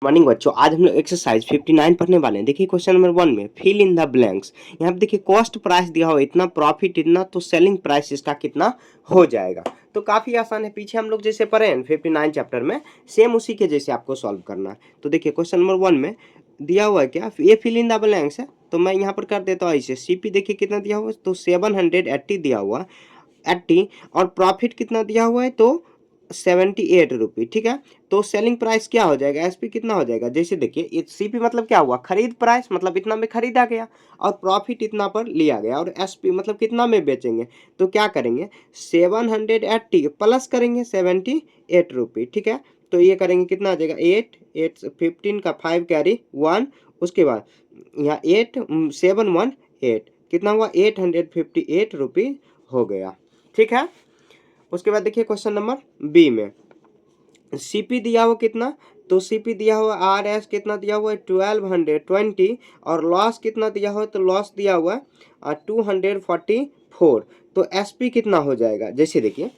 Morning बच्चों, आज हम लोग एक्सरसाइज 59 पढ़ने वाले हैं। देखिए क्वेश्चन नंबर 1 में फिल इन द ब्लैंक्स। यहाँ पे देखिए कॉस्ट प्राइस दिया हो इतना, प्रॉफिट इतना, तो सेलिंग प्राइस इसका कितना हो जाएगा। तो काफी आसान है, पीछे हम लोग जैसे पढ़े हैं 59 चैप्टर में, सेम उसी के जैसे आपको सॉल्व करना है। तो देखिए क्वेश्चन नंबर 1 में दिया हुआ है क्या, ये फिल इन द ब्लैंक्स है, तो मैं यहाँ पर कर देता हूँ ऐसे। सीपी देखिए कितना दिया हुआ है, तो 780 दिया हुआ 80, और प्रॉफिट कितना दिया हुआ है, तो 78 रुपये। ठीक है, तो सेलिंग प्राइस क्या हो जाएगा, एसपी कितना हो जाएगा। जैसे देखिए सीपी मतलब क्या हुआ, खरीद प्राइस, मतलब इतना में खरीदा गया, और प्रॉफिट इतना पर लिया गया, और एसपी मतलब कितना में बेचेंगे। तो क्या करेंगे, 780 प्लस करेंगे 78 रुपये। ठीक है, तो ये करेंगे कितना आ जाएगा, 8 8 15 का 5 कैरी 1, उसके बाद यहाँ 8 718 कितना हुआ, 858 रुपये हो गया। ठीक है, उसके बाद देखिए क्वेश्चन नंबर बी में सीपी दिया हुआ कितना, तो सीपी दिया हुआ आर एस कितना दिया हुआ है, 1220, और लॉस कितना दिया हुआ है, तो लॉस दिया हुआ है 244। तो एसपी कितना हो जाएगा। जैसे देखिए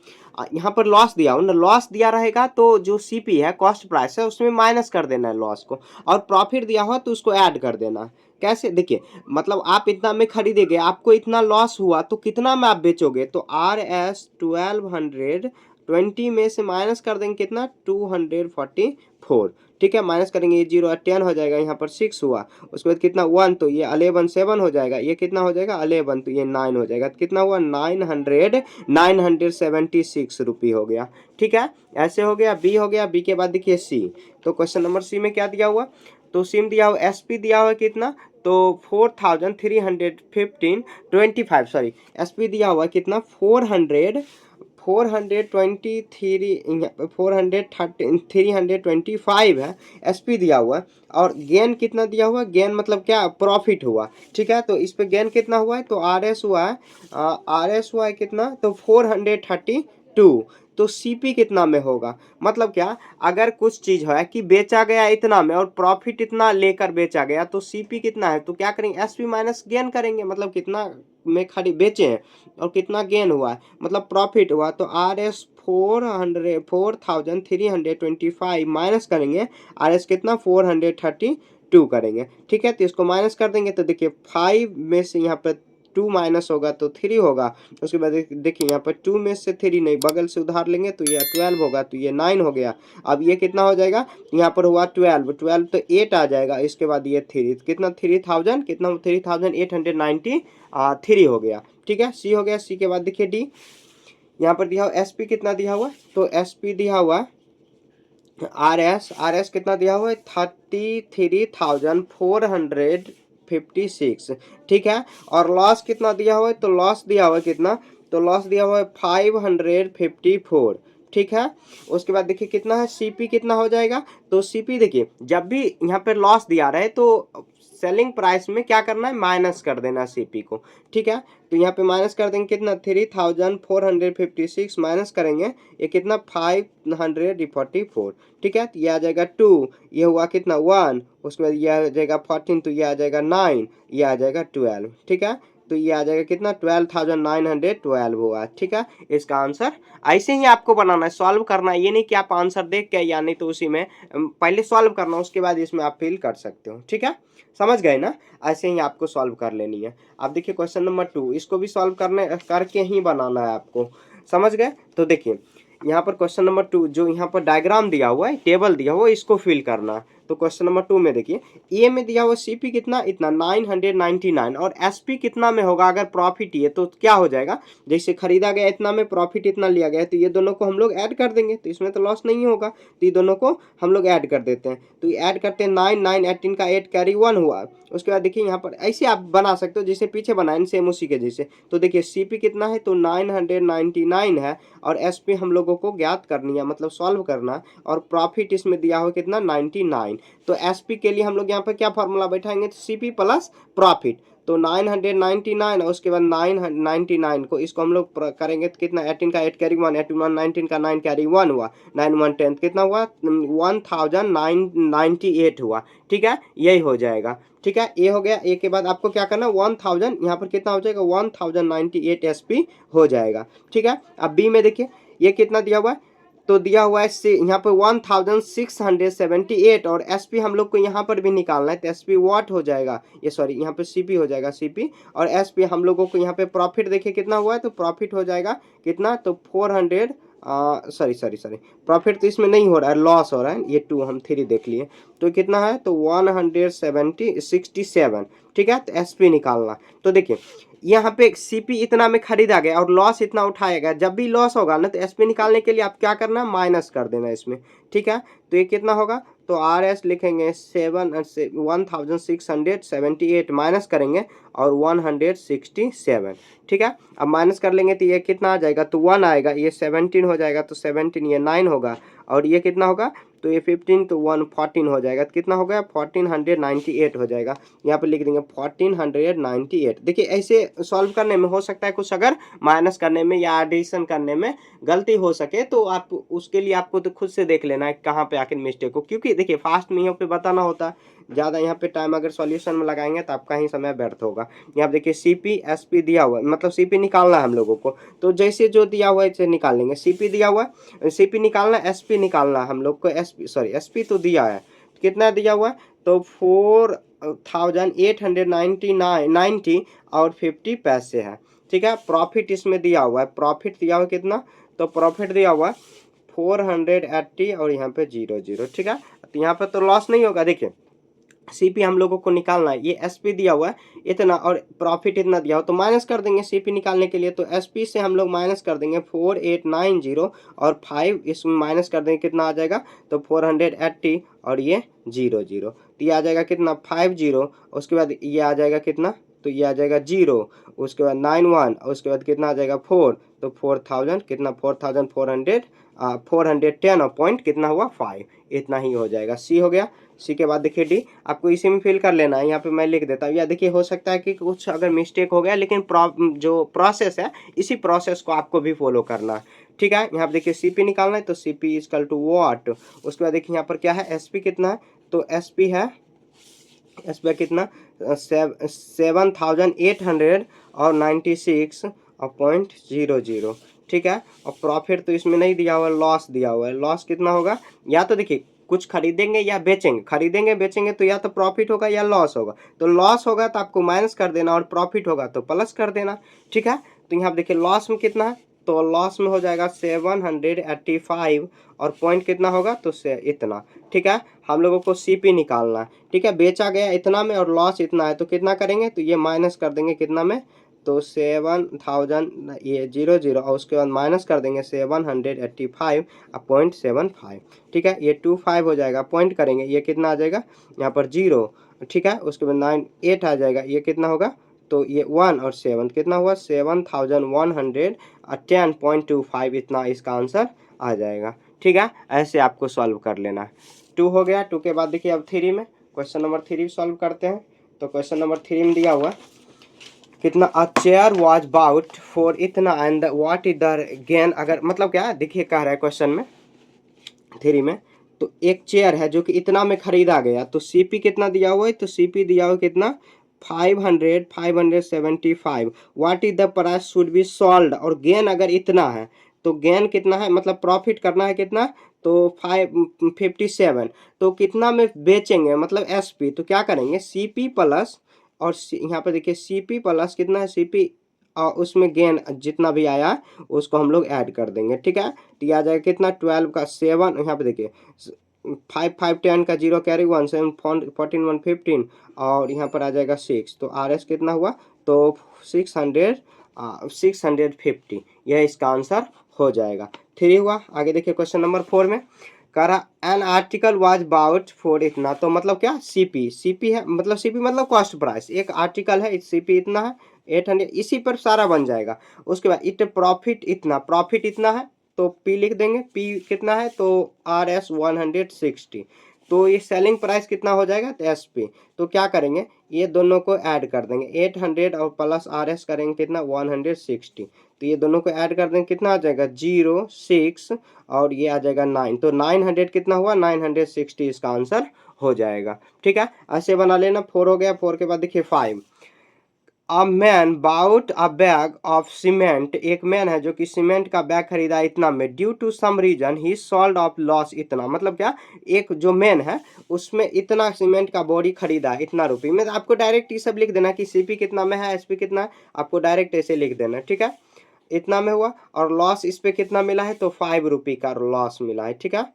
यहाँ पर लॉस दिया हो ना, लॉस दिया रहेगा तो जो सीपी है कॉस्ट प्राइस है उसमें माइनस कर देना है लॉस को, और प्रॉफिट दिया हुआ तो उसको ऐड कर देना। कैसे, देखिए मतलब आप इतना में खरीदेंगे, आपको इतना लॉस हुआ तो कितना में आप बेचोगे, तो आर एस 1220 में से माइनस कर देंगे कितना, 244। ठीक है, माइनस करेंगे, ये 0 10 हो जाएगा, यहाँ पर 6 हुआ, उसके बाद कितना 1, तो ये 11 7 हो जाएगा, ये कितना हो जाएगा 11, तो ये 9 हो जाएगा, तो कितना हुआ 976 रुपये हो गया। ठीक है, ऐसे हो गया, बी हो गया। बी के बाद देखिए सी, तो क्वेश्चन नंबर सी में क्या दिया हुआ, तो सिम दिया हुआ, एसपी दिया हुआ कितना, तो 4315 सॉरी, एसपी दिया हुआ कितना 325 है, एसपी दिया हुआ, और गेन कितना दिया हुआ, गेन मतलब क्या, प्रॉफिट हुआ। ठीक है, तो इस पे गेन कितना हुआ है, तो आरएस हुआ है, आरएस हुआ है कितना, तो 432। तो सीपी कितना में होगा, मतलब क्या, अगर कुछ चीज है कि बेचा गया इतना में और प्रॉफिट इतना लेकर बेचा गया, तो सीपी कितना है, तो क्या करेंगे, एसपी माइनस गेन करेंगे, मतलब कितना में खरीद बेचे हैं और कितना गेन हुआ है, मतलब प्रॉफिट हुआ, तो आर एस 4325 माइनस करेंगे, आर एस कितना 432 करेंगे। ठीक है, तो इसको माइनस कर देंगे, तो देखिए 5 में से यहाँ पर 2 माइनस होगा तो 3 होगा, उसके बाद देखिए यहाँ पर 2 में से 3 नहीं, बगल से उधार लेंगे तो ये 12 होगा, तो ये 9 हो गया। अब ये कितना हो जाएगा, यहाँ पर हुआ 12 12 तो 8 आ जाएगा, इसके बाद ये 3 कितना 3000 कितना 3893 हो गया। ठीक है, सी हो गया। सी के बाद देखिए डी, यहाँ पर दिया हुआ एसपी कितना दिया हुआ, तो एसपी दिया हुआ आर एस कितना दिया हुआ है, 33,456। ठीक है, और लॉस कितना दिया हुआ है, तो लॉस दिया हुआ है कितना, तो लॉस दिया हुआ है 554। ठीक है, उसके बाद देखिए कितना है, सीपी कितना हो जाएगा, तो सीपी देखिए जब भी यहाँ पे लॉस दिया रहे तो सेलिंग प्राइस में क्या करना है, माइनस कर देना सीपी को। ठीक है, तो यहाँ पे माइनस कर देंगे कितना, 3456 माइनस करेंगे, ये कितना 544। ठीक है, तो ये आ जाएगा 2, ये हुआ कितना 1, उसके बाद ये आ जाएगा 14, तो ये आ जाएगा 9, ये आ जाएगा 12। ठीक है, तो ये आ जाएगा कितना 12,912 हुआ। ठीक है, इसका आंसर ऐसे ही आपको बनाना है, सॉल्व करना है, ये नहीं कि आप आंसर देख के या नहीं तो उसी में पहले सॉल्व करना, उसके बाद इसमें आप फिल कर सकते हो। ठीक है, समझ गए ना, ऐसे ही आपको सॉल्व कर लेनी है। अब देखिए क्वेश्चन नंबर 2, इसको भी सॉल्व करके ही बनाना है आपको, समझ गए। तो देखिए यहाँ पर क्वेश्चन नंबर 2 जो यहाँ पर डायग्राम दिया हुआ है, टेबल दिया हुआ है, इसको फिल करना है। तो क्वेश्चन नंबर 2 में देखिए ए में दिया हुआ सीपी कितना, इतना 999, और एसपी कितना में होगा, अगर प्रॉफिट ये तो क्या हो जाएगा, जैसे खरीदा गया इतना में, प्रॉफिट इतना लिया गया, तो ये दोनों को हम लोग ऐड कर देंगे, तो इसमें तो लॉस नहीं होगा, तो ये दोनों को हम लोग ऐड कर देते हैं। तो ये ऐड करते हैं 9 9 18 का 8 कैरी 1 हुआ। उसके बाद देखिए यहाँ पर ऐसे आप बना सकते हो जैसे पीछे बनाए सेम उसी के जैसे। तो देखिए सीपी कितना है, तो 999 है, और एसपी हम लोगों को ज्ञात करनी है, मतलब सॉल्व करना, और प्रॉफिट इसमें दिया हो कितना 99। तो एसपी के लिए हम लोग यहाँ पर क्या फॉर्मूला बैठाएंगे, तो सीपी प्लस प्रॉफिट, तो 999, और उसके बाद 999 को इसको हम लोग करेंगे तो कितना 18 का 8 कैरी 1, 81 19 का 9 कैरी 1 हुआ, 9 1 10 कितना हुआ 1998 हुआ। ठीक है, यही हो जाएगा। ठीक है, ये हो गया। ए के बाद आपको क्या करना, 1000 यहाँ पर कितना हो जाएगा 1098 एसपी हो जाएगा। ठीक है, अब बी में देखिए ये कितना दिया हुआ है, तो दिया हुआ है यहाँ पे 1678 और एसपी हम लोग को यहाँ पर भी निकालना है, तो एसपी व्हाट हो जाएगा, ये सॉरी यहाँ पे सीपी हो जाएगा, सीपी और एसपी हम लोगों को यहाँ पे प्रॉफिट देखिए कितना हुआ है, तो प्रॉफिट हो जाएगा कितना, तो 400 सॉरी प्रॉफिट तो इसमें नहीं हो रहा है, लॉस हो रहा है, ये 2 हम 3 देख लिए, तो कितना है, तो 167, ठीक है। तो एसपी निकालना, तो देखिए यहाँ पे सीपी इतना में खरीदा गया और लॉस इतना उठाया गया, जब भी लॉस होगा ना तो एसपी निकालने के लिए आप क्या करना, माइनस कर देना इसमें, ठीक है। तो ये कितना होगा, तो आर एस लिखेंगे 1678 माइनस करेंगे और 167, ठीक है। अब माइनस कर लेंगे तो ये कितना आ जाएगा, तो 1 आएगा, ये 17 हो जाएगा, तो 17 ये 9 होगा और ये कितना होगा, तो ये 15 तो 1 14 हो जाएगा, तो कितना हो गया 1498 हो जाएगा, यहाँ पे लिख देंगे 1498। देखिए ऐसे सॉल्व करने में हो सकता है कुछ अगर माइनस करने में या एडिशन करने में गलती हो सके, तो आप उसके लिए आपको तो खुद से देख लेना है कहाँ पे आखिर मिस्टेक हो, क्योंकि देखिए फास्ट में यहाँ पे बताना होता है, ज़्यादा यहाँ पे टाइम अगर सॉल्यूशन में लगाएंगे तो आपका ही समय व्यर्थ होगा। यहाँ पे देखिए सीपी एसपी दिया हुआ है, मतलब सीपी निकालना है हम लोगों को, तो जैसे जो दिया हुआ है इसे निकाल लेंगे, सीपी दिया हुआ है, सीपी निकालना, एसपी निकालना हम लोग को, एसपी तो दिया है, कितना दिया हुआ है, तो 4890 और 50 पैसे है, ठीक है। प्रॉफिट इसमें दिया हुआ है, प्रॉफिट दिया हुआ कितना, तो प्रॉफिट दिया हुआ 480 और यहाँ पे 00, ठीक है। तो यहाँ पे तो लॉस नहीं होगा, देखिए सीपी हम लोगों को निकालना है, ये एसपी दिया हुआ है इतना और प्रॉफिट इतना दिया हो, तो माइनस कर देंगे सीपी निकालने के लिए, तो एसपी से हम लोग माइनस कर देंगे 4890 और 5 इसमें माइनस कर देंगे, कितना आ जाएगा, तो 480 और ये 00, तो ये आ जाएगा कितना 50, उसके बाद ये आ जाएगा कितना, तो ये आ जाएगा 0, उसके बाद 91 और उसके बाद कितना आ जाएगा 4, तो 4000 कितना 410 और पॉइंट कितना हुआ 5, इतना ही हो जाएगा। सी हो गया। सी के बाद देखिए डी, आपको इसी में फिल कर लेना है, यहाँ पे मैं लिख देता हूँ, या देखिए हो सकता है कि कुछ अगर मिस्टेक हो गया, लेकिन जो प्रोसेस है इसी प्रोसेस को आपको भी फॉलो करना है, ठीक है। यहाँ पे देखिए सीपी निकालना है, तो सीपी इक्वल टू वॉट, उसके बाद देखिए यहाँ पर क्या है, एसपी कितना है, तो एसपी है, एसपी कितना 7800 और 96.00, ठीक है। और प्रॉफिट तो इसमें नहीं दिया हुआ, लॉस दिया हुआ है, लॉस कितना होगा, या तो देखिए कुछ खरीदेंगे या बेचेंगे, खरीदेंगे बेचेंगे तो या तो प्रॉफिट होगा या लॉस होगा, तो लॉस होगा तो आपको माइनस कर देना और प्रॉफिट होगा तो प्लस कर देना, ठीक है। तो यहाँ देखिए लॉस में कितना है, तो लॉस में हो जाएगा 785 और पॉइंट कितना होगा, तो से इतना, ठीक है। हम लोगों को सीपी निकालना है, ठीक है, बेचा गया इतना में और लॉस इतना है, तो कितना करेंगे, तो ये माइनस कर देंगे कितना में, तो 7000 ये 00 और उसके बाद माइनस कर देंगे 785.75, ठीक है, ये 25 हो जाएगा, पॉइंट करेंगे ये कितना आ जाएगा, यहाँ पर 0, ठीक है, उसके बाद 98 आ जाएगा, ये कितना होगा, तो ये 1 और 7 कितना हुआ 7110.25, इतना इसका आंसर आ जाएगा, ठीक है। ऐसे आपको सॉल्व कर लेना है। 2 हो गया। 2 के बाद देखिए अब 3 में, क्वेश्चन नंबर 3 सॉल्व करते हैं। तो क्वेश्चन नंबर 3 में दिया हुआ कितना, अ चेयर वॉज बाउट फॉर इतना and what is the gain, अगर मतलब क्या देखिए कह रहा है क्वेश्चन में 3 में, तो एक चेयर है जो कि इतना में खरीदा गया, तो सीपी कितना दिया हुआ है, तो सीपी दिया हुआ कितना 575, what is the price should be sold, और गेन अगर इतना है तो गेन कितना है, मतलब प्रॉफिट करना है कितना, तो 557, तो कितना में बेचेंगे, मतलब एसपी, तो क्या करेंगे सीपी प्लस और यहाँ पे देखिए सीपी प्लस कितना है सीपी, उसमें गेन जितना भी आया उसको हम लोग ऐड कर देंगे, ठीक है। तो ये आ जाएगा कितना 12 का 7, यहाँ पे देखिए 5 5 10 का 0 कैरी 1 7 14 1 15 और यहाँ पर आ जाएगा 6, तो आर एस कितना हुआ, तो 650, यह इसका आंसर हो जाएगा। 3 हुआ। आगे देखिए क्वेश्चन नंबर 4 में कह रहा an article was bought for इतना, तो मतलब क्या सीपी, सीपी है मतलब सीपी मतलब कॉस्ट प्राइस, एक आर्टिकल है सीपी इतना है 800, इसी पर सारा बन जाएगा। उसके बाद इट प्रॉफिट इतना, प्रॉफिट इतना है तो पी लिख देंगे, पी कितना है, तो आर एस 160, तो ये सेलिंग प्राइस कितना हो जाएगा, तो एस पी, तो क्या करेंगे ये दोनों को ऐड कर देंगे, 800 और प्लस आर एस करेंगे कितना 160, तो ये दोनों को ऐड कर देंगे कितना आ जाएगा 0 6 और ये आ जाएगा 9, तो 900 कितना हुआ 960, इसका आंसर हो जाएगा, ठीक है। ऐसे बना लेना। 4 हो गया। 4 के बाद देखिए 5, a man bought a bag of cement, एक मैन है जो कि सीमेंट का बैग खरीदा इतना में, due to some reason he sold of loss इतना, मतलब क्या, एक जो मैन है उसमें इतना सीमेंट का बोरी खरीदा इतना रुपये में। आपको डायरेक्ट ये सब लिख देना कि सीपी कितना में है, एसपी कितना है, आपको डायरेक्ट ऐसे लिख देना, ठीक है। इतना में हुआ और लॉस इस पे कितना मिला है, तो 5 रुपये का लॉस मिला है, ठीक है।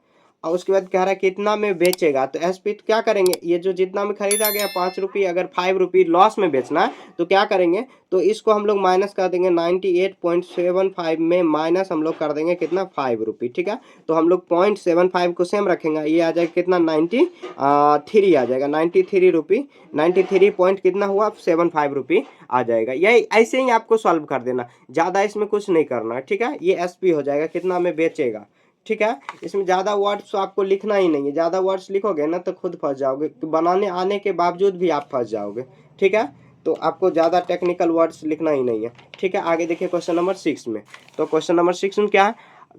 और उसके बाद कह रहा है कितना में बेचेगा, तो एसपी क्या करेंगे, ये जो जितना में खरीदा गया 5 रुपये, अगर 5 रुपये लॉस में बेचना है तो क्या करेंगे, तो इसको हम लोग माइनस कर देंगे 98.75 में, माइनस हम लोग कर देंगे कितना, 5 रुपये, ठीक है। तो हम लोग 0.75 को सेम रखेंगे, ये आ जाएगा कितना, 93 आ जाएगा, 93 रुपये, 93 पॉइंट कितना हुआ, 75 रुपये आ जाएगा। यही ऐसे ही आपको सॉल्व कर देना, ज़्यादा इसमें कुछ नहीं करना है, ठीक है। ये एसपी हो जाएगा कितना में बेचेगा, ठीक है। इसमें ज़्यादा वर्ड्स आपको लिखना ही नहीं है, ज़्यादा वर्ड्स लिखोगे ना तो खुद फंस जाओगे, तो बनाने आने के बावजूद भी आप फंस जाओगे, ठीक है। तो आपको ज़्यादा टेक्निकल वर्ड्स लिखना ही नहीं है, ठीक है। आगे देखिए क्वेश्चन नंबर 6 में, तो क्वेश्चन नंबर 6 में क्या है,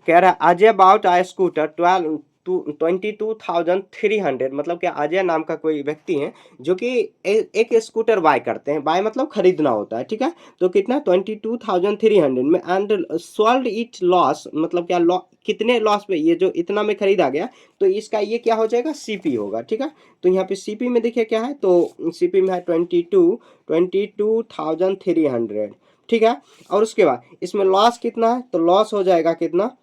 कह रहा है अजय बाउट आ स्कूटर 22,300, मतलब कि अजय नाम का कोई व्यक्ति है जो कि एक स्कूटर बाय करते हैं, बाय मतलब खरीदना होता है, ठीक है। तो कितना, 22,300 में, एंड सोल्ड इट लॉस, मतलब क्या, कितने लॉस पे, ये जो इतना में खरीदा गया, तो इसका ये क्या हो जाएगा, सीपी होगा, ठीक है। तो यहाँ पे सीपी में देखिए क्या है, तो सीपी में है 22,300, ठीक है। और उसके बाद इसमें लॉस कितना है, तो लॉस हो जाएगा कितना,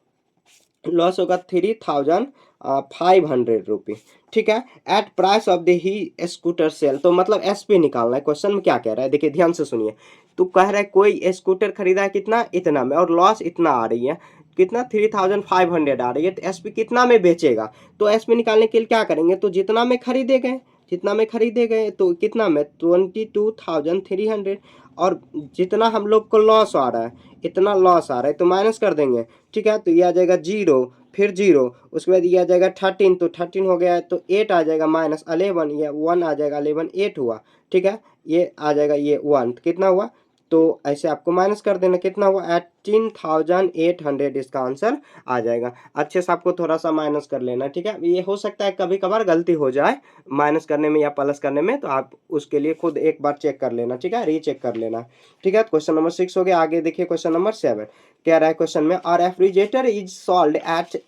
लॉस होगा 3,500 रुपये, ठीक है। At price of the he scooter sale, तो मतलब एसपी निकालना है। क्वेश्चन में क्या कह रहा है, देखिए ध्यान से सुनिए। तो कह रहा है कोई स्कूटर खरीदा है कितना, इतना में, और लॉस इतना आ रही है, कितना, 3,500 आ रही है, तो एसपी कितना में बेचेगा। तो एसपी निकालने के लिए क्या करेंगे, तो जितना में खरीदे गए, जितना में खरीदे गए तो कितना में, 22,300, और जितना हम लोग को लॉस आ रहा है, इतना लॉस आ रहा है, तो माइनस कर देंगे, ठीक है। तो ये आ जाएगा 0, फिर 0, उसके बाद ये आ जाएगा 13, तो 13 हो गया है, तो 8 आ जाएगा, माइनस 11, ये 1 आ जाएगा, 11 8 हुआ, ठीक है। ये आ जाएगा, ये 1, तो कितना हुआ, तो ऐसे आपको माइनस कर देना, कितना हुआ, 18,800 इसका आंसर आ जाएगा। अच्छे से आपको थोड़ा सा माइनस कर लेना, ठीक है। ये हो सकता है कभी कभार गलती हो जाए माइनस करने में या प्लस करने में, तो आप उसके लिए खुद एक बार चेक कर लेना, ठीक है, रीचेक कर लेना, ठीक है। क्वेश्चन नंबर 6 हो गया। आगे देखिए क्वेश्चन नंबर 7, कह रहा है क्वेश्चन में, और रेफ्रिजरेटर इज सोल्ड एट,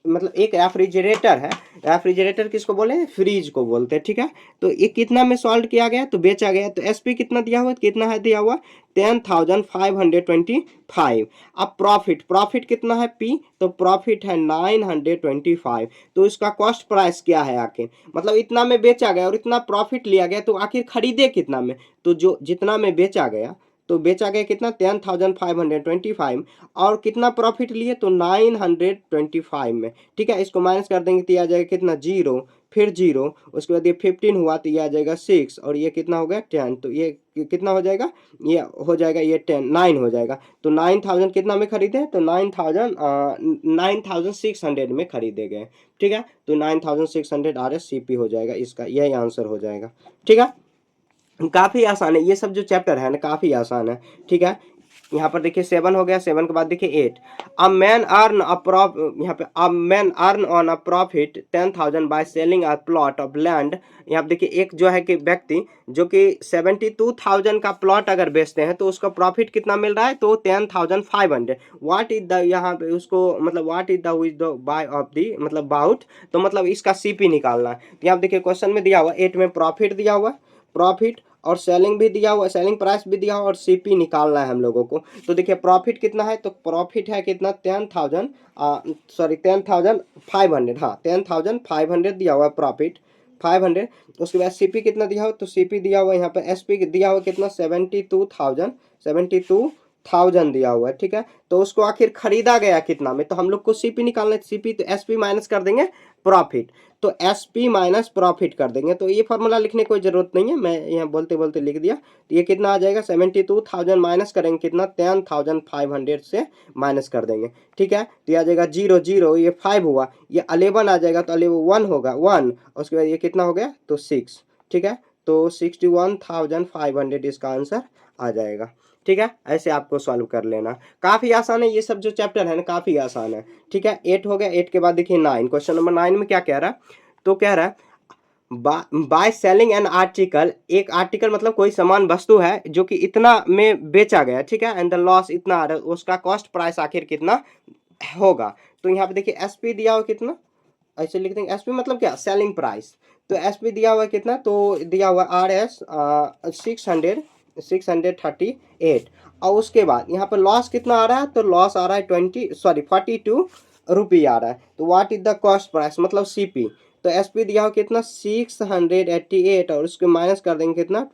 मतलब एक रेफ्रिजरेटर है, रेफ्रिजरेटर किसको बोले हैं, फ्रीज को बोलते हैं, ठीक है। तो ये कितना में सॉल्व किया गया, तो बेचा गया, तो एसपी कितना दिया हुआ, कितना है दिया हुआ, 10,525। अब प्रॉफिट, प्रॉफिट कितना है पी, तो प्रॉफिट है 925। तो इसका कॉस्ट प्राइस क्या है आखिर, मतलब इतना में बेचा गया और इतना प्रॉफिट लिया गया, तो आखिर खरीदे कितना में, तो जो जितना में बेचा गया, तो बेचा गया कितना, 10,525, और कितना प्रॉफिट लिए, तो 925 में, ठीक है। इसको माइनस कर देंगे तो ये आ जाएगा कितना, 0, फिर 0, उसके बाद ये 15 हुआ तो ये आ जाएगा 6, और ये कितना हो गया, 10, तो ये कितना हो जाएगा, ये हो जाएगा, ये 10 9 हो जाएगा। तो 9,000 कितना में खरीदे, तो 9,600 में खरीदे गए, ठीक है। तो 9,600 RSCP हो जाएगा, इसका यही आंसर हो जाएगा, ठीक है। काफ़ी आसान है, ये सब जो चैप्टर है ना काफ़ी आसान है, ठीक है। यहाँ पर देखिए 7 हो गया, 7 के बाद देखिए 8, a man earn a prof, यहाँ पे a man earn on a profit 10,000 by selling a plot of land. यहाँ पे देखिए एक जो है कि व्यक्ति जो कि 72,000 का प्लॉट अगर बेचते हैं तो उसका प्रॉफिट कितना मिल रहा है, तो 10,500। व्हाट इज द, यहाँ पे उसको मतलब what is the which the buy of the, मतलब बाउट, तो मतलब इसका सीपी निकालना है। तो यहाँ पे देखिए क्वेश्चन में दिया हुआ 8 में प्रॉफिट दिया हुआ, प्रॉफिट और सेलिंग भी दिया हुआ, सेलिंग प्राइस भी दिया हुआ, और सीपी निकालना है हम लोगों को। तो देखिए प्रॉफिट कितना है, तो प्रॉफिट है कितना, 10,000, सॉरी 10,500, हाँ 10,500 दिया हुआ है प्रॉफिट, 500। उसके बाद सीपी कितना दिया हुआ, तो सीपी दिया हुआ यहाँ पे, एसपी दिया हुआ कितना, 72,000 दिया हुआ है, ठीक है। तो उसको आखिर खरीदा गया कितना में, तो हम लोग को सीपी निकालना है, सीपी तो एसपी माइनस कर देंगे प्रॉफिट, तो एसपी माइनस प्रॉफिट कर देंगे। तो ये फॉर्मूला लिखने की कोई जरूरत नहीं है, मैं यहाँ बोलते बोलते लिख दिया। तो ये कितना आ जाएगा, 72,000 माइनस करेंगे कितना, 10,500 से माइनस कर देंगे, ठीक है। तो ये आ जाएगा 0 0, ये 5 हुआ, ये 11 आ जाएगा, तो 11 होगा 1, उसके बाद ये कितना हो गया, तो 6, ठीक है। तो 61,500 इसका आंसर आ जाएगा, ठीक है। ऐसे आपको सॉल्व कर लेना, काफ़ी आसान है, ये सब जो चैप्टर है ना काफ़ी आसान है, ठीक है। 8 हो गया, 8 के बाद देखिए 9, क्वेश्चन नंबर 9 में क्या कह रहा है, तो कह रहा है बाय सेलिंग एन आर्टिकल, एक आर्टिकल मतलब कोई सामान वस्तु है जो कि इतना में बेचा गया, ठीक है, एंड द लॉस इतना आ रहा है, उसका कॉस्ट प्राइस आखिर कितना होगा। तो यहाँ पे देखिए एसपी दिया हुआ कितना, ऐसे लिख देंगे एसपी मतलब क्या, सेलिंग प्राइस। तो एसपी दिया हुआ कितना, तो दिया हुआ आर एस 638, और उसके बाद यहाँ पर लॉस कितना आ रहा है, तो लॉस आ रहा है 42 रुपी आ रहा है। तो what is the cost price मतलब सीपी, तो एसपी दिया हुआ कितना 688, और उसको माइनस कर देंगे कितना,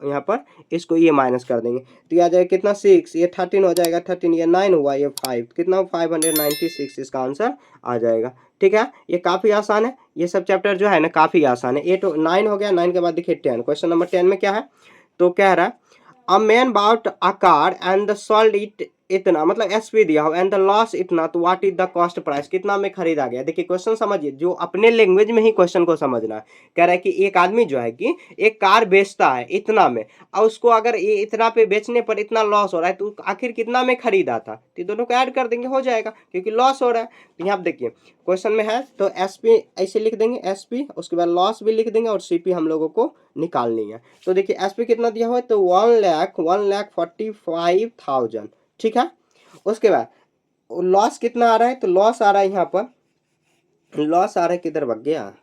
यहाँ पर इसको ये माइनस कर देंगे, तो ये आ जाएगा कितना 6, ये 13 हो जाएगा, 13 ये 9 हुआ, ये 5 कितना 596, इसका आंसर आ जाएगा। ठीक है, ये काफ़ी आसान है, ये सब चैप्टर जो है ना काफ़ी आसान है। 8 9 हो गया, 9 के बाद देखिए 10, क्वेश्चन नंबर 10 में क्या है, तो कह रहा है a man bought a car and the sold it इतना, मतलब एसपी दिया हो एंड द लॉस इतना, तो what is the cost price, कितना में खरीदा गया। देखिए क्वेश्चन समझिए, जो अपने लैंग्वेज में ही क्वेश्चन को समझना है। कह रहा है कि एक आदमी जो है कि एक कार बेचता है इतना में, और उसको अगर ये इतना पे बेचने पर इतना लॉस हो रहा है, तो आखिर कितना में खरीदा था, तो दोनों को ऐड कर देंगे, हो जाएगा, क्योंकि लॉस हो रहा है। तो यहाँ देखिए क्वेश्चन में है, तो एसपी ऐसे लिख देंगे, एसपी उसके बाद लॉस भी लिख देंगे, और सीपी हम लोगों को निकालनी है। तो देखिए एसपी कितना दिया हुआ है, तो 1,45,000, ठीक है। उसके बाद लॉस कितना आ रहा है, तो लॉस आ रहा है यहाँ पर, लॉस आ रहा है, किधर भाग गया,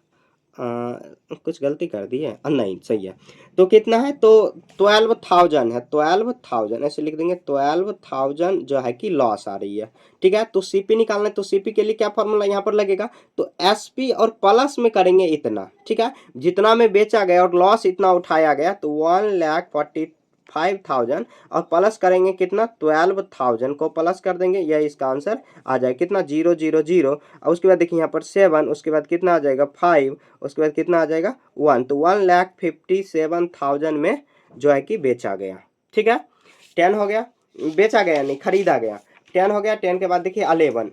कुछ गलती कर दी है, नहीं सही है। तो कितना है, तो 12,000 है, 12,000 ऐसे लिख देंगे, 12,000 जो है कि लॉस आ रही है। ठीक है, तो सीपी निकालना है, तो सीपी के लिए क्या फॉर्मूला यहाँ पर लगेगा, तो एसपी और प्लस में करेंगे इतना, ठीक है, जितना में बेचा गया और लॉस इतना उठाया गया, तो 1,45,000, और प्लस करेंगे कितना 12,000 को प्लस कर देंगे, यह इसका आंसर आ जाए कितना 000, और उसके बाद देखिए यहाँ पर 7, उसके बाद कितना आ जाएगा 5, उसके बाद कितना आ जाएगा 1, तो 1,57,000 में जो है कि बेचा गया। ठीक है, 10 हो गया, बेचा गया नहीं खरीदा गया, 10 हो गया। 10 के बाद देखिए 11,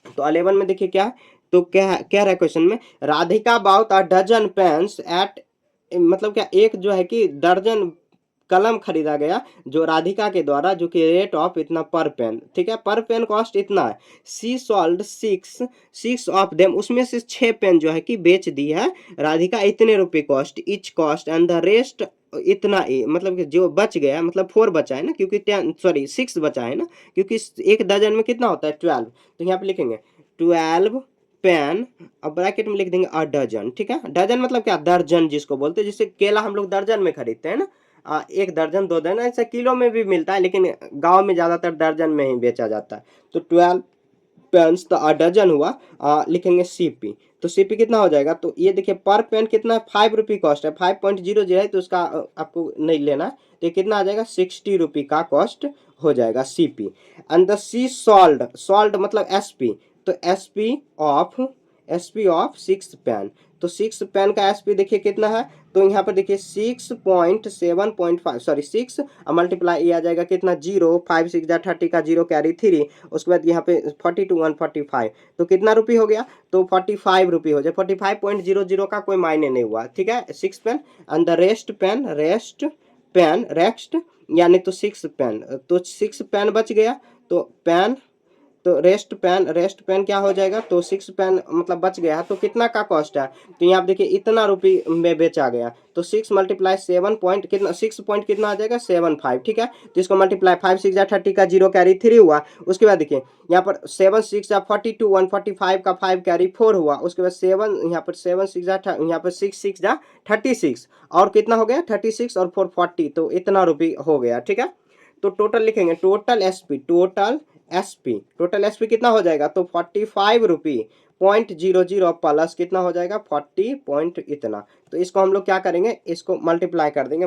तो 11 में देखिए क्या, तो क्या कह रहा है क्वेश्चन में, Radhika bought a dozen pens at, मतलब क्या एक जो है कि दर्जन कलम खरीदा गया जो राधिका के द्वारा, जो कि रेट ऑफ इतना पर पेन, ठीक है, पर पेन कॉस्ट इतना है। सी सोल्ड 6 ऑफ देम, उसमें से 6 पेन जो है कि बेच दी है राधिका, इतने रुपए cost etch cost, and the rest इतना मतलब कि जो बच गया, मतलब 4 बचा है ना, क्योंकि 6 बचा है ना, क्योंकि एक दर्जन में कितना होता है 12, तो यहाँ पे लिखेंगे 12 पेन, अब ब्रैकेट में लिख देंगे अ डजन। ठीक है, डजन मतलब क्या, दर्जन जिसको बोलते हैं, जिससे केला हम लोग दर्जन में खरीदते हैं ना, 1 दर्जन 2 दर्जन ऐसा किलो में भी मिलता है, लेकिन गांव में ज्यादातर दर्जन में ही बेचा जाता है। तो 12 पेन्स तो अ डजन हुआ, लिखेंगे सीपी, तो सीपी कितना हो जाएगा, तो ये देखिए पर पेन कितना है 5 रुपी कॉस्ट है, 5.00 है, तो उसका आपको नहीं लेना है, तो ये कितना आ जाएगा 60 रुपी का कॉस्ट हो जाएगा CP. And the she sold, sold मतलब एसपी, तो एसपी ऑफ 6 पेन, तो 6 पेन का एसपी देखिए कितना है, तो यहाँ पर देखिए 6.7.5 सॉरी 6 मल्टीप्लाई ये आ जाएगा कितना 0, 5 6 जा 30 का 0 कैरी 3, उसके बाद यहाँ पे 42 145, तो कितना रुपये हो गया, तो 45 रुपये हो जाए, 45.00 का कोई मायने नहीं हुआ। ठीक है, 6 पेन, एंड द रेस्ट यानी तो 6 पेन, तो 6 पेन बच गया, तो पेन, तो रेस्ट पेन क्या हो जाएगा, तो 6 पेन मतलब बच गया, तो कितना का कॉस्ट है, तो यहाँ पे देखिए इतना रुपये में बेचा गया, तो 6 मल्टीप्लाई 7 पॉइंट कितना, 6 पॉइंट कितना आ जाएगा 75। ठीक है, तो इसको मल्टीप्लाई 5 6 जा 30 का 0 कैरी 3 हुआ, उसके बाद देखिए यहाँ पर 7 6 जा 42 145 का 5 कैरी 4 हुआ, उसके बाद 7 यहाँ पर 7 6 जा यहाँ पर 6 6 जा 36, और कितना हो गया 36 और 4 40, तो इतना रुपये हो गया। ठीक है, तो टोटल लिखेंगे, टोटल एसपी कितना हो जाएगा, तो 45 रुपी .00 प्लस कितना हो जाएगा 40 पॉइंट इतना, तो इसको हम लोग क्या करेंगे, इसको मल्टीप्लाई कर देंगे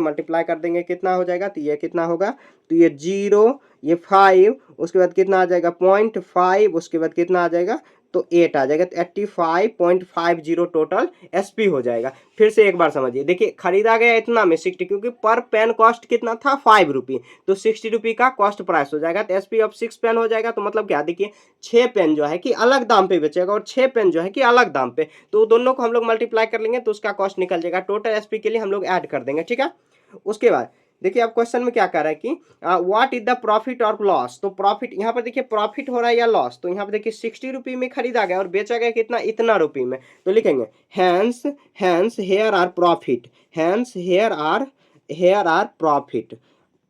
कितना हो जाएगा, तो ये कितना होगा, तो ये 0 ये 5, उसके बाद कितना आ जाएगा 0.5, उसके बाद कितना आ जाएगा, तो 8 आ जाएगा, तो 85.50 टोटल एसपी हो जाएगा। फिर से एक बार समझिए, देखिए खरीदा गया इतना में 60, क्योंकि पर पेन कॉस्ट कितना था 5 रुपये, तो 60 रुपये का कॉस्ट प्राइस हो जाएगा, तो एसपी ऑफ 6 पेन हो जाएगा, तो मतलब क्या देखिए 6 पेन जो है कि अलग दाम पे बेचेगा, और 6 पेन जो है कि अलग दाम पे, तो दोनों को हम लोग मल्टीप्लाई कर लेंगे, तो उसका कॉस्ट निकल जाएगा, टोटल एसपी के लिए हम लोग ऐड कर देंगे। ठीक है, उसके बाद देखिए अब क्वेश्चन में क्या कह रहा है कि व्हाट इज द प्रॉफिट और लॉस। तो प्रॉफिट यहाँ पर देखिए प्रॉफिट हो रहा है या लॉस, तो यहाँ पर देखिए 60 रुपये में खरीदा गया और बेचा गया कितना, इतना रुपये में। तो लिखेंगे hence hence here are profit, hence here are profit,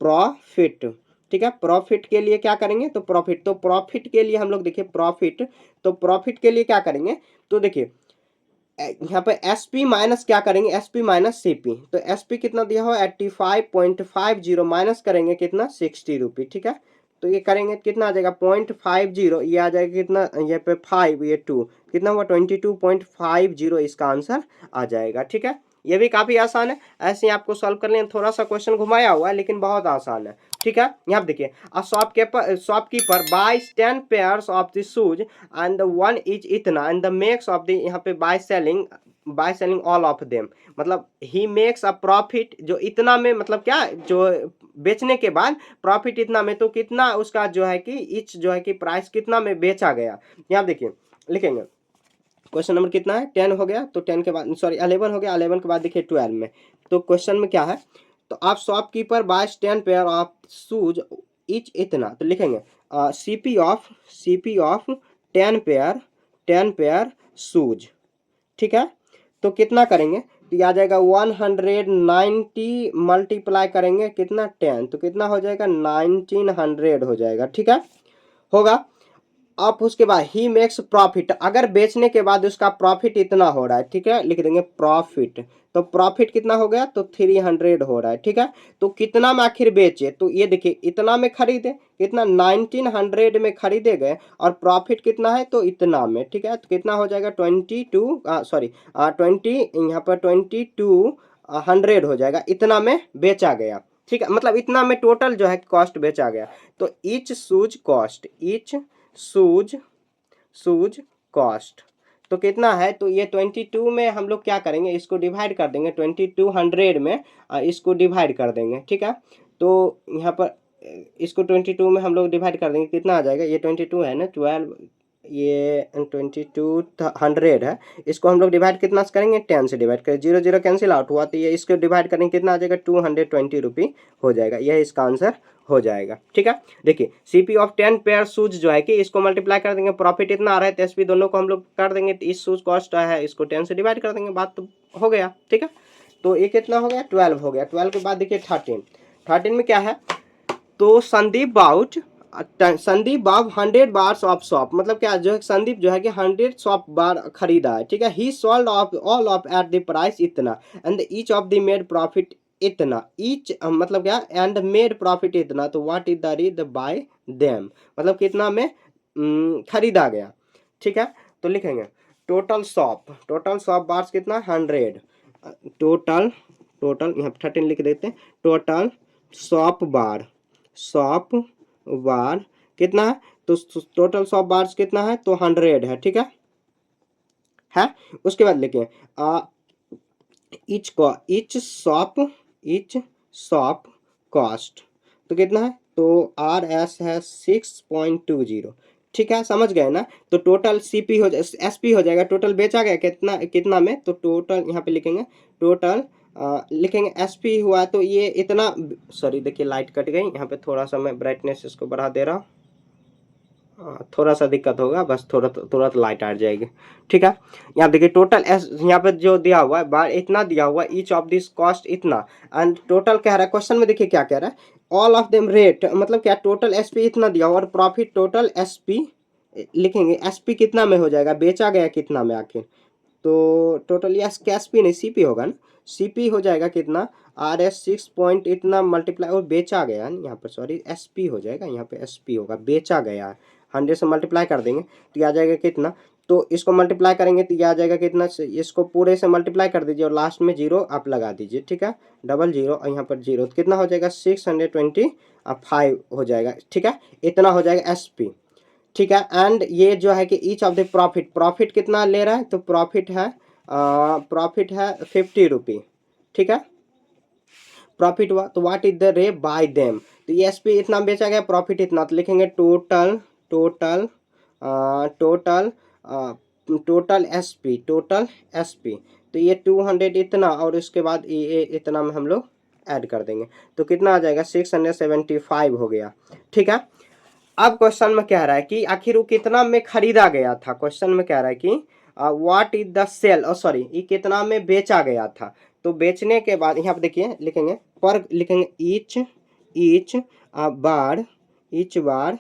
profit. ठीक है, प्रॉफिट के लिए क्या करेंगे, तो प्रॉफिट, तो प्रॉफिट के लिए हम लोग देखिए प्रॉफिट, तो प्रॉफिट के लिए क्या करेंगे, तो देखिए यहाँ पे एसपी माइनस क्या करेंगे, एसपी माइनस सीपी। तो एसपी कितना दिया हो 85.50 माइनस करेंगे कितना 60 रुपये। ठीक है, तो ये करेंगे कितना आ जाएगा 0.50, ये आ जाएगा कितना, ये पे 5 ये 2 कितना हुआ 22.50 इसका आंसर आ जाएगा। ठीक है, ये भी काफी आसान है, ऐसे ही आपको सॉल्व कर लें। थोड़ा सा क्वेश्चन घुमाया हुआ है लेकिन बहुत आसान है। ठीक है, यहाँ देखिए shopkeeper buys 10 pairs of the shoes and one is इतना and the makes of the, यहाँ पे by selling all of them, मतलब ही मेक्स अ प्रॉफिट, जो इतना में मतलब क्या, जो बेचने के बाद प्रॉफिट इतना में, तो कितना उसका जो है कि इच जो है कि प्राइस कितना में बेचा गया। यहाँ देखिए लिखेंगे क्वेश्चन नंबर कितना है 10 हो गया, तो 10 के बाद सॉरी 11 हो गया, 11 के बाद देखिए 12 में। तो क्वेश्चन में क्या है, तो आप shopkeeper buys 10 pair of shoes each इतना, तो लिखेंगे सीपी ऑफ 10 पेयर शूज। ठीक है, तो कितना करेंगे, तो ये आ जाएगा 190 मल्टीप्लाई करेंगे कितना 10, तो कितना हो जाएगा 1900 हो जाएगा। ठीक है, होगा। अब उसके बाद ही मेक्स प्रॉफिट, अगर बेचने के बाद उसका प्रॉफिट इतना हो रहा है, ठीक है, लिख देंगे प्रॉफिट, तो प्रॉफिट कितना हो गया, तो 300 हो रहा है। ठीक है, तो कितना में आखिर बेचे, तो ये देखिए इतना में खरीदे, कितना 1900 में खरीदे गए और प्रॉफिट कितना है, तो इतना में। ठीक है, तो कितना हो जाएगा 20 यहाँ पर 2200 हो जाएगा, इतना में बेचा गया। ठीक है, मतलब इतना में टोटल जो है कॉस्ट बेचा गया। तो each shoes cost, each shoes cost, तो कितना है, तो ये 22 में हम लोग क्या करेंगे, इसको डिवाइड कर देंगे 2200 में, इसको डिवाइड कर देंगे। ठीक है, तो यहाँ पर इसको 22 में हम लोग डिवाइड कर देंगे, कितना आ जाएगा, ये 22 है ना 12, ये 2200 है, इसको हम लोग डिवाइड कितना से करेंगे 10 से डिवाइड करें, 0 0 कैंसिल आउट हुआ, तो ये इसको डिवाइड करेंगे कितना आ जाएगा 220 रुपये हो जाएगा, यह इसका आंसर हो जाएगा। ठीक है, देखिए सीपी ऑफ 10 पेयर शूज जो है कि इसको मल्टीप्लाई कर देंगे, प्रॉफिट इतना आ रहा है, तो एसपी दोनों को हम लोग कर देंगे, तो इस शूज कॉस्ट है इसको 10 से डिवाइड कर देंगे, बात तो हो गया। ठीक है, तो ये कितना हो गया 12 हो गया। 12 के बाद देखिए 13 में क्या है, तो संदीप बाब 100 बार्स ऑफ शॉप, मतलब क्या जो है संदीप जो है कि 100 शॉप बार खरीदा है। ठीक है, he sold of all of at the price इतना and each of the made profit इतना, ईच मतलब क्या, एंड मेड प्रॉफिट इतना, तो what is the read by them, मतलब कितना में खरीदा गया। ठीक है, तो लिखेंगे टोटल शॉप बार्स कितना 100, टोटल यहाँ 13 लिख देते हैं, टोटल शॉप बार कितना है, तो टोटल शॉप बार्स कितना है, तो 100 है। ठीक है, उसके बाद लिखिए ईच शॉप कॉस्ट, तो कितना है, तो आर एस है 6.20। ठीक है, समझ गए ना, तो टोटल सीपी हो जाए, एसपी हो जाएगा, टोटल बेचा गया कितना में, तो टोटल यहाँ पे लिखेंगे टोटल लिखेंगे एसपी हुआ, तो ये इतना, सॉरी देखिए लाइट कट गई, यहाँ पे थोड़ा सा मैं ब्राइटनेस इसको बढ़ा दे रहा हूँ, थोड़ा सा दिक्कत होगा, बस तुरंत लाइट आ जाएगी। ठीक है, यहाँ देखिए टोटल यहाँ पे जो दिया हुआ है बार इतना दिया हुआ है, ईच ऑफ दिस कॉस्ट इतना, एंड टोटल कह रहा है क्वेश्चन में, देखिए क्या कह रहा है, ऑल ऑफ देम रेट, मतलब क्या टोटल एसपी इतना दिया हुआ और प्रॉफिट टोटल एसपी लिखेंगे, एसपी कितना में हो जाएगा, बेचा गया कितना में आखिर, तो टोटल यस कैश पी नहीं सीपी होगा ना, सीपी हो जाएगा कितना आर एस 6 पॉइंट इतना मल्टीप्लाई, और बेचा गया है यहाँ पर, सॉरी एसपी हो जाएगा, यहाँ पे एसपी होगा, बेचा गया है, 100 से मल्टीप्लाई कर देंगे तो ये आ जाएगा कितना, तो इसको मल्टीप्लाई करेंगे तो ये आ जाएगा कितना, इसको पूरे से मल्टीप्लाई कर दीजिए और लास्ट में 0 आप लगा दीजिए। ठीक है, 00 और यहाँ पर 0, तो कितना हो जाएगा 625 हो जाएगा। ठीक है, इतना हो जाएगा एसपी। ठीक है, एंड ये जो है कि ईच ऑफ द प्रॉफिट कितना ले रहा है, तो प्रॉफिट है 50 रुपये। ठीक है, प्रॉफिट हुआ, तो व्हाट इज द रे बाय देम, तो ये एसपी इतना बेचा गया, प्रॉफिट इतना, तो लिखेंगे टोटल एसपी, तो ये 200 इतना और उसके बाद ये इतना में हम लोग ऐड कर देंगे तो कितना आ जाएगा 675 हो गया। ठीक है, अब क्वेश्चन में कह रहा है कि आखिर वो कितना में खरीदा गया था। क्वेश्चन में कह रहा है कि what is the sale, sorry ये कितना में बेचा गया था। तो बेचने के बाद यहाँ पे देखिए लिखेंगे पर, लिखेंगे ईच बार, ईच बार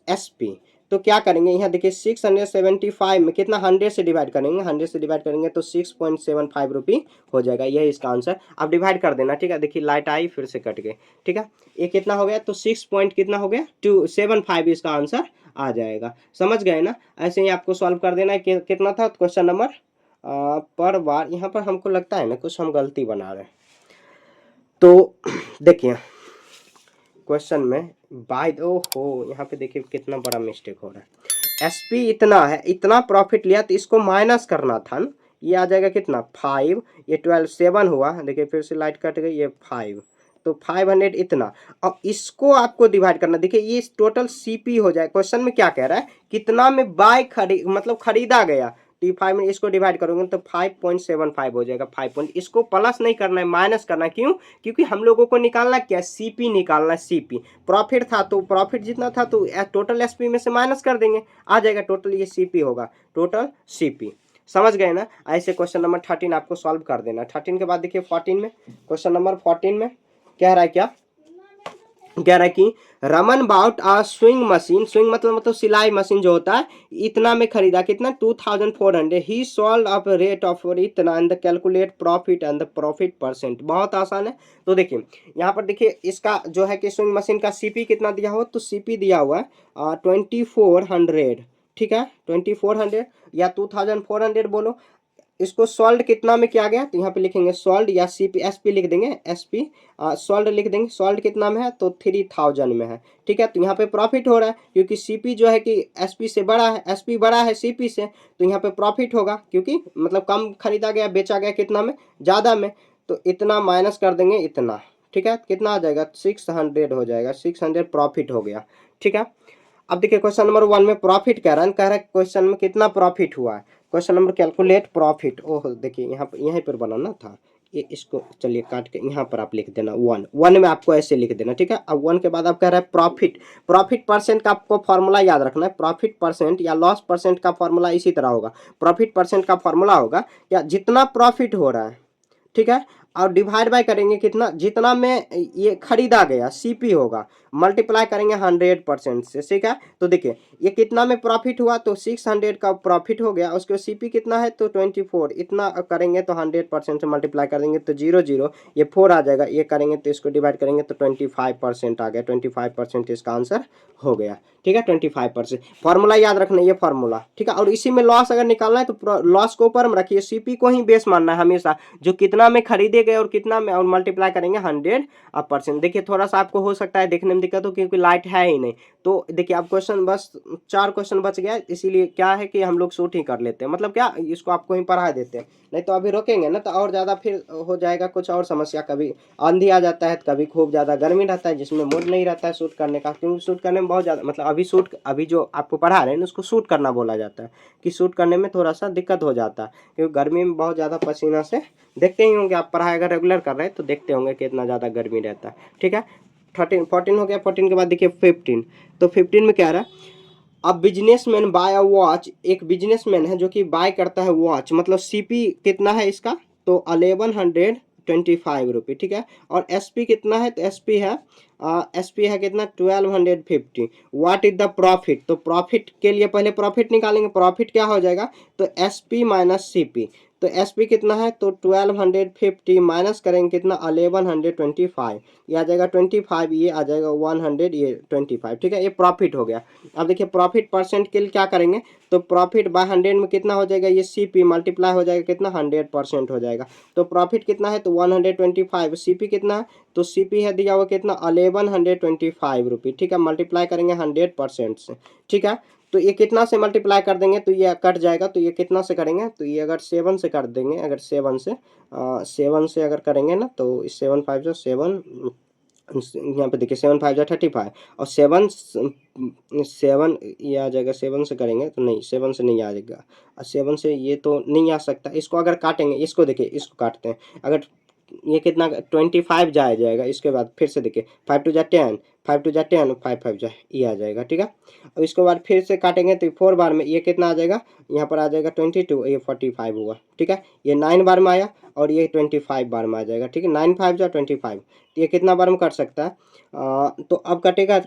एसपी। तो क्या करेंगे यहाँ देखिए 675 में कितना 100 से डिवाइड करेंगे, 100 से डिवाइड करेंगे तो 6.75 रुपये हो जाएगा, यही इसका आंसर। अब डिवाइड कर देना। ठीक है, देखिए लाइट आई फिर से कट गई। ठीक है, ये कितना हो गया तो 6 पॉइंट कितना हो गया 275 इसका आंसर आ जाएगा। समझ गए ना, ऐसे ही आपको सॉल्व कर देना है। कितना था क्वेश्चन नंबर पर बार, यहाँ पर हमको लगता है ना कुछ हम गलती बना रहे हैं। तो देखिए क्वेश्चन में बाय हो, यहाँ पे देखिए कितना बड़ा मिस्टेक हो रहा है। एसपी इतना है, इतना प्रॉफिट लिया तो इसको माइनस करना था ना, ये आ जाएगा कितना 5, ये 12 7 हुआ। देखिए फिर से लाइट कट गई, ये 5 तो 500 इतना, और इसको आपको डिवाइड करना। देखिए ये टोटल सीपी हो जाए। क्वेश्चन में क्या कह रहा है कितना में बाय मतलब खरीदा गया, तो 5 में इसको डिवाइड करोगे तो 5.75 हो जाएगा। 5 पॉइंट, इसको प्लस नहीं करना है माइनस करना है। क्यों? क्योंकि हम लोगों को निकालना क्या है सीपी निकालना है। सीपी प्रॉफिट था तो प्रॉफिट जितना था तो टोटल एसपी में से माइनस कर देंगे, आ जाएगा टोटल, ये सीपी होगा टोटल सीपी। समझ गए ना, ऐसे क्वेश्चन नंबर 13 आपको सॉल्व कर देना। 13 के बाद देखिए 14 में, क्वेश्चन नंबर 14 में कह रहा है क्या, कह रहा है कि रमन बाउट आ स्विंग मशीन, स्विंग मतलब सिलाई मशीन जो होता है, इतना में खरीदा, कितना 2400। ही सॉल्व अप रेट ऑफ इतना and calculate profit and the profit percent. बहुत आसान है। तो देखिए यहाँ पर देखिए इसका जो है कि स्विंग मशीन का सीपी कितना दिया हुआ, तो सीपी दिया हुआ है 2400। ठीक है, 2400 या 2400 बोलो। इसको सॉल्ड कितना में किया गया, तो यहाँ पे लिखेंगे सॉल्ड या सीपी, एसपी लिख देंगे, एसपी सॉल्ड लिख देंगे। सॉल्ड कितना में है तो 3000 में है। ठीक है, तो यहाँ पे प्रॉफिट हो रहा है क्योंकि सीपी जो है कि एसपी से बड़ा है, एसपी बड़ा है सीपी से, तो यहाँ पे प्रॉफिट होगा क्योंकि मतलब कम खरीदा गया, बेचा गया कितना में, ज़्यादा में। तो इतना माइनस कर देंगे इतना। ठीक है, कितना आ जाएगा 600 हो जाएगा, 600 प्रॉफिट हो गया। ठीक है, अब देखिए क्वेश्चन नंबर 1 में प्रॉफिट कह रहा है क्वेश्चन में कितना प्रॉफिट हुआ है। क्वेश्चन नंबर कैलकुलेट प्रॉफिट, ओह देखिए यहाँ पर, यहीं पर बनाना था ये, इसको चलिए काट के यहाँ पर आप लिख देना 1 में आपको ऐसे लिख देना। ठीक है, अब 1 के बाद आप कह रहा है प्रॉफिट, प्रॉफिट परसेंट का आपको फॉर्मूला याद रखना है। प्रॉफिट परसेंट या लॉस परसेंट का फॉर्मूला इसी तरह होगा। प्रॉफिट परसेंट का फॉर्मूला होगा या जितना प्रॉफिट हो रहा है, ठीक है, और डिवाइड बाय करेंगे कितना, जितना में ये खरीदा गया सीपी होगा, मल्टीप्लाई करेंगे 100% से। ठीक है, तो देखिए ये कितना में प्रॉफिट हुआ तो 600 का प्रॉफिट हो गया, उसके सीपी कितना है तो 24, इतना करेंगे तो 100% से मल्टीप्लाई कर देंगे तो 0 0 ये 4 आ जाएगा। ये करेंगे तो इसको डिवाइड करेंगे तो 25% आ गया, 25% इसका आंसर हो गया। ठीक है, 25%। फॉर्मूला याद रखना ये फॉर्मूला। ठीक है, और इसी में लॉस अगर निकालना है तो लॉस को ऊपर में रखिए, सीपी को ही बेस मानना है हमेशा, जो कितना में खरीदे गए और कितना में, और मल्टीप्लाई करेंगे 100%। देखिए थोड़ा सा आपको हो सकता है देखने में दिक्कत हो क्योंकि लाइट है ही नहीं। तो देखिए अब क्वेश्चन बस 4 क्वेश्चन बच गया, इसीलिए क्या है कि हम लोग शूट ही कर लेते हैं, मतलब क्या इसको आपको ही पढ़ा देते हैं। नहीं तो अभी रोकेंगे ना तो और ज़्यादा फिर हो जाएगा कुछ और समस्या। कभी आंधी आ जाता है, कभी खूब ज़्यादा गर्मी रहता है जिसमें मूड नहीं रहता है शूट करने का, क्योंकि शूट करने में बहुत ज़्यादा मतलब अभी जो आपको पढ़ा रहे हैं ना उसको शूट करना बोला जाता है, कि शूट करने में थोड़ा सा दिक्कत हो जाता है क्योंकि गर्मी में बहुत ज़्यादा पसीना से, देखते ही होंगे आप पढ़ाई अगर रेगुलर कर रहे हैं तो देखते होंगे कितना ज़्यादा गर्मी रहता है। ठीक है, 14 हो गया। 14 के बाद देखिए 15, तो 15 में क्या आ रहा है, अब बिजनेसमैन बाय अ वॉच, एक बिजनेसमैन है जो कि बाय करता है वॉच, मतलब सीपी कितना है इसका तो 1125 रुपये। ठीक है, और एसपी कितना है तो एसपी है कितना 1250। व्हाट इज द प्रॉफिट, तो प्रॉफिट के लिए पहले प्रॉफिट निकालेंगे। प्रॉफिट क्या हो जाएगा तो एसपी माइनस सीपी, तो एसपी कितना है तो 1250 माइनस करेंगे कितना 1125, ये आ जाएगा 25, ये आ जाएगा 100, ये 25। ठीक है, ये प्रॉफिट हो गया। अब देखिए प्रॉफिट परसेंट के लिए क्या करेंगे तो प्रॉफिट बाय 100 में कितना हो जाएगा, ये सीपी मल्टीप्लाई हो जाएगा कितना 100% हो जाएगा। तो प्रॉफिट कितना है तो 125, सीपी कितना है तो सीपी है दिया हुआ कितना 1125 रुपये। ठीक है, मल्टीप्लाई करेंगे 100% से। ठीक है, तो ये कितना से मल्टीप्लाई कर देंगे तो ये कट जाएगा, तो ये कितना से करेंगे तो ये अगर 7 से कर देंगे, अगर 7 से अगर करेंगे ना तो 7 5 जो 7, यहाँ पे देखिए 7 5 जो 35, और 7 ये आ जाएगा। 7 से करेंगे तो नहीं, 7 से नहीं आ जाएगा, 7 से ये तो नहीं आ सकता। इसको अगर काटेंगे, इसको देखिए इसको काटते हैं, अगर ये कितना 25 जाएगा। इसके बाद फिर से देखिए 5 टू जा 10, 5 टू जा 10, 5 5 जा ये आ जाएगा, ठीक है। और इसके बाद फिर से काटेंगे तो 4 बार में ये कितना आ जाएगा, यहाँ पर आ जाएगा 22, ये 45 हुआ, ठीक है। ये 9 बार में आया और ये 25 बार में आ जाएगा, ठीक है। 9 5 जा 25, तो ये कितना बार में कट सकता है, तो अब कटेगा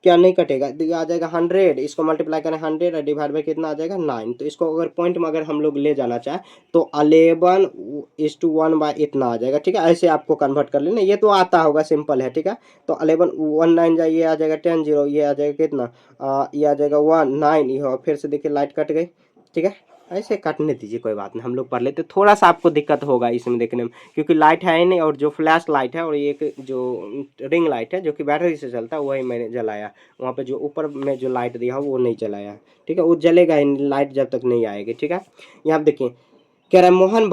क्या, नहीं कटेगा, तो ये आ जाएगा 100, इसको मल्टीप्लाई करें 100 और डिवाइड बाई कितना आ जाएगा 9। तो इसको अगर पॉइंट में अगर हम लोग ले जाना चाहें तो 11:1 बाय इतना आ जाएगा, ठीक है। ऐसे आपको कन्वर्ट कर लेना, ये तो आता होगा, सिंपल है, ठीक है। तो 11 1 9 जाए, ये आ जाएगा 10 0, ये आ जाएगा कितना, ये आ जाएगा 1 9, ये फिर से देखिए लाइट कट गई, ठीक है। ऐसे काटने दीजिए, कोई बात नहीं, हम लोग पढ़ लेते। थोड़ा सा आपको दिक्कत होगा इसमें देखने में, क्योंकि लाइट है ही नहीं, और जो फ्लैश लाइट है और एक जो रिंग लाइट है जो कि बैटरी से चलता है वही मैंने जलाया, वहाँ पे जो ऊपर में जो लाइट दिया है वो नहीं जलाया, ठीक है। वो जलेगा ही नहीं, लाइट जब तक नहीं आएगी, ठीक है। यहाँ देखिए कह रहा है Mohan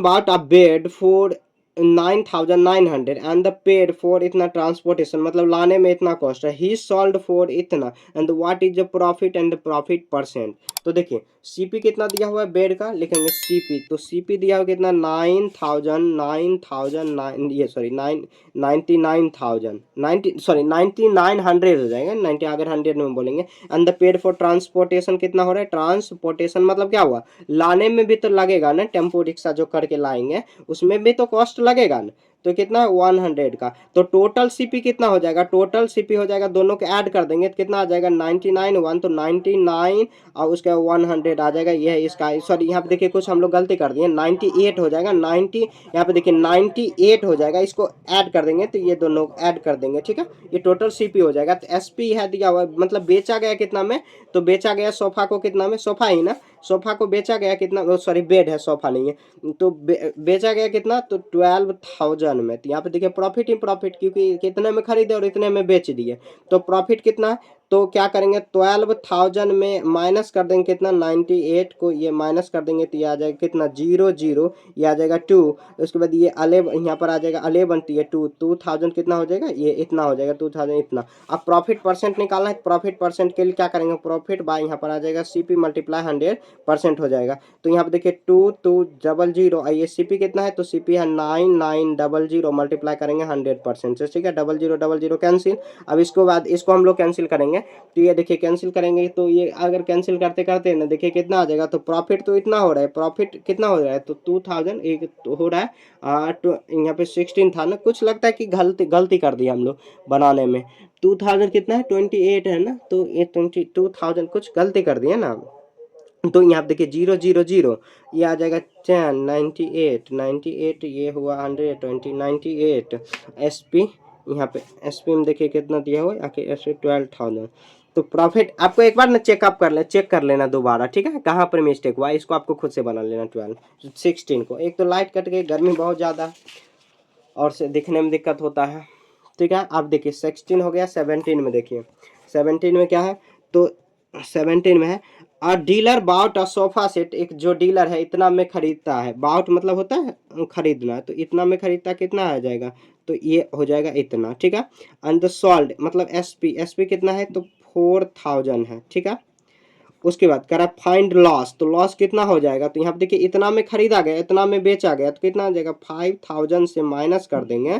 bought a bed for 9,900 and the paid for इतना ट्रांसपोर्टेशन, मतलब लाने में इतना कॉस्ट है। ही सोल्ड फॉर इतना and what is the profit and the profit percent. तो देखिए सीपी कितना दिया हुआ है बेड का, लिखेंगे सीपी, तो सीपी दिया हुआ कितना 9,000 ये सॉरी 9,900 हो जाएगा, 90 अगर 100 में बोलेंगे। And the paid for transportation कितना हो रहा है, ट्रांसपोर्टेशन मतलब क्या हुआ, लाने में भी तो लगेगा ना, टेम्पो रिक्शा जो करके लाएंगे उसमें भी तो कॉस्ट लगेगा ना, तो कितना 100 का। तो टोटल सीपी कितना हो जाएगा, टोटल सीपी हो जाएगा, दोनों के ऐड कर देंगे तो कितना आ जाएगा 99 1, तो 99 और उसके 100 आ जाएगा। ये है इसका, सॉरी यहाँ पे देखिए कुछ हम लोग गलती कर दिए, 98 हो जाएगा, 90 यहाँ पे देखिए 98 हो जाएगा, इसको ऐड कर देंगे तो ये दोनों ऐड कर देंगे, ठीक है। ये टोटल सीपी हो जाएगा। तो एसपी है दिया हुआ, मतलब बेचा गया कितना में, तो बेचा गया सोफा को कितना में, सोफा ही ना, सोफा को बेचा गया कितना, सॉरी बेड है सोफा नहीं है, तो बेचा गया कितना, तो 12,000 में। तो यहाँ पे देखिए प्रॉफिट ही प्रॉफिट, क्योंकि कितने में खरीदे और इतने में बेच दिए, तो प्रॉफिट कितना है, तो क्या करेंगे 12,000 में माइनस कर देंगे कितना 98 को, ये माइनस कर देंगे तो ये आ जाएगा कितना 0 0, ये आ जाएगा 2, उसके बाद ये 11 यहाँ पर आ जाएगा 11, तो ये 2000 कितना हो जाएगा, ये इतना हो जाएगा 2000 इतना। अब प्रॉफिट परसेंट निकालना है, प्रॉफिट परसेंट के लिए क्या करेंगे, प्रॉफिट बाय यहाँ पर आ जाएगा सीपी मल्टीप्लाई 100% हो जाएगा। तो यहाँ पे देखिए 2200, ये सीपी कितना है, तो सीपी है 9900, मल्टीप्लाई करेंगे 100% से, ठीक है। 0000 कैंसिल। अब इसको बाद इसको हम लोग कैंसिल करेंगे, तो ये देखिए कैंसिल करेंगे तो ये अगर कैंसिल करते करते ना देखिए कितना आ जाएगा, तो प्रॉफिट तो इतना हो रहा है, प्रॉफिट कितना हो रहा है, तो 2000 एक तो हो रहा है, तो यहाँ पे 16 था ना, कुछ लगता है कि गलती कर दी हम लोग बनाने में। 2000 कितना है 28 है ना, तो ये 22,000 कुछ गलती कर दिया ना, तो यहाँ पे देखिए 000 ये आ जाएगा 10 98 ये हुआ 120 98 एसपी, यहाँ पे एसपी में देखिए कितना दिया हुआ है आखिर एसपी 12,000। तो प्रॉफिट आपको एक बार ना चेक कर लेना दोबारा, ठीक है, कहाँ पर मिस्टेक हुआ इसको आपको खुद से बना लेना। 16 को, एक तो लाइट कट गई, गर्मी बहुत ज़्यादा और से दिखने में दिक्कत होता है, ठीक है। आप देखिए 16 हो गया, 17 में देखिए 17 में क्या है, तो 17 में है a dealer bought a sofa set, एक जो डीलर है इतना में खरीदता है, बाउट मतलब होता है खरीदना, तो इतना में खरीदता कितना आ जाएगा, तो ये हो जाएगा इतना, ठीक है। एंड द सोल्ड मतलब एसपी कितना है, तो 4000 है, ठीक है। उसके बाद कह रहा है फाइंड लॉस, तो लॉस कितना हो जाएगा, तो यहाँ पे देखिए इतना में खरीदा गया इतना में बेचा गया, तो कितना आ जाएगा 5000 से माइनस कर देंगे,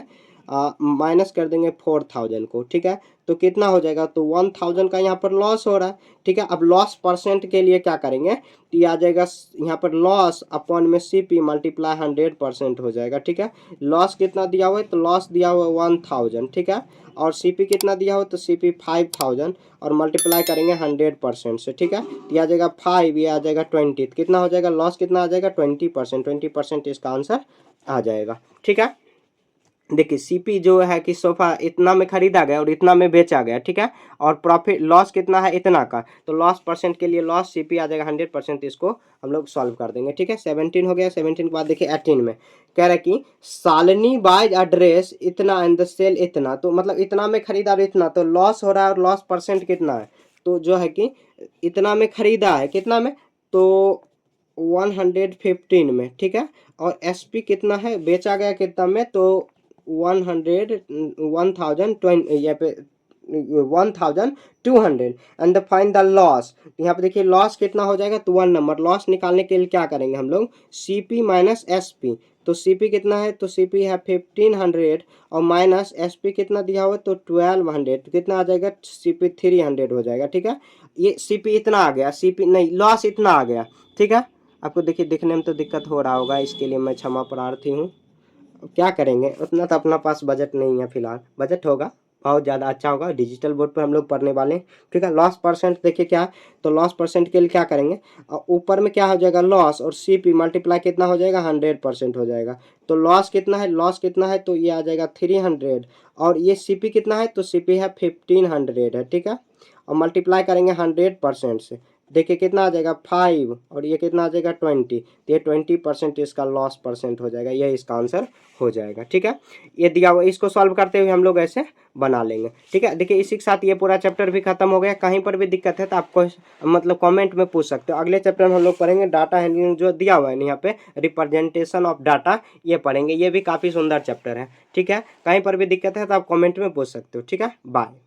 4000 को, ठीक है। तो कितना हो जाएगा, तो 1000 का यहाँ पर लॉस हो रहा है, ठीक है। अब लॉस परसेंट के लिए क्या करेंगे, तो ये आ जाएगा यहाँ पर लॉस अपॉन में सीपी मल्टीप्लाई 100% हो जाएगा, ठीक है। लॉस कितना दिया हुआ है, तो लॉस दिया हुआ है 1000, ठीक है। और सीपी कितना दिया हो, तो सीपी 5000 और मल्टीप्लाई करेंगे 100% से, ठीक है। तो ये आ जाएगा 5, ये आ जाएगा 20, कितना हो जाएगा लॉस कितना आ जाएगा 20% इसका आंसर आ जाएगा, ठीक है। देखिए सीपी जो है कि सोफा इतना में खरीदा गया और इतना में बेचा गया, ठीक है। और प्रॉफिट लॉस कितना है इतना का, तो लॉस परसेंट के लिए लॉस सीपी आ जाएगा 100%, इसको हम लोग सॉल्व कर देंगे, ठीक है। 17 हो गया, 17 के बाद देखिए 18 में कह रहा है कि सालनी बाय अ ड्रेस इतना एंड द सेल इतना, तो मतलब इतना में खरीदा और इतना, तो लॉस हो रहा है और लॉस परसेंट कितना है, तो जो है कि इतना में खरीदा है कितना में, तो 115 में, ठीक है। और एसपी कितना है बेचा गया कितना में, तो 1020 यहाँ पे 1200 and the find the loss, यहाँ पे देखिए लॉस कितना हो जाएगा, तो 1 नंबर लॉस निकालने के लिए क्या करेंगे हम लोग, सीपी माइनस एसपी, तो सीपी कितना है, तो सीपी है 1500 और माइनस एसपी कितना दिया हुआ है, तो 1200, तो कितना आ जाएगा, सीपी 300 हो जाएगा। ठीक है, ये सीपी इतना आ गया, सीपी नहीं, लॉस इतना आ गया। ठीक है, आपको देखिए दिखने में तो दिक्कत हो रहा होगा, इसके लिए मैं क्षमा प्रार्थी हूँ। क्या करेंगे, उतना तो अपना पास बजट नहीं है फिलहाल, बजट होगा बहुत ज़्यादा अच्छा होगा, डिजिटल बोर्ड पर हम लोग पढ़ने वाले हैं। ठीक है, लॉस परसेंट देखिए क्या है, तो लॉस परसेंट के लिए क्या करेंगे, ऊपर में क्या हो जाएगा, लॉस और सीपी मल्टीप्लाई कितना हो जाएगा, 100% हो जाएगा। तो लॉस कितना है, लॉस कितना है, तो ये आ जाएगा 300 और ये सीपी कितना है, तो सीपी है 1500 है। ठीक है, और मल्टीप्लाई करेंगे 100% से, देखिए कितना आ जाएगा 5 और ये कितना आ जाएगा 20, तो ये 20% इसका लॉस परसेंट हो जाएगा, ये इसका आंसर हो जाएगा। ठीक है, ये दिया हुआ, इसको सॉल्व करते हुए हम लोग ऐसे बना लेंगे। ठीक है, देखिए इसी के साथ ये पूरा चैप्टर भी खत्म हो गया। कहीं पर भी दिक्कत है तो आपको मतलब कमेंट में पूछ सकते हो। अगले चैप्टर में हम लोग पढ़ेंगे डाटा हैंडलिंग, जो दिया हुआ है यहाँ पे रिप्रेजेंटेशन ऑफ डाटा, ये पढ़ेंगे, ये भी काफ़ी सुंदर चैप्टर है। ठीक है, कहीं पर भी दिक्कत है तो आप कमेंट में पूछ सकते हो। ठीक है, बाय।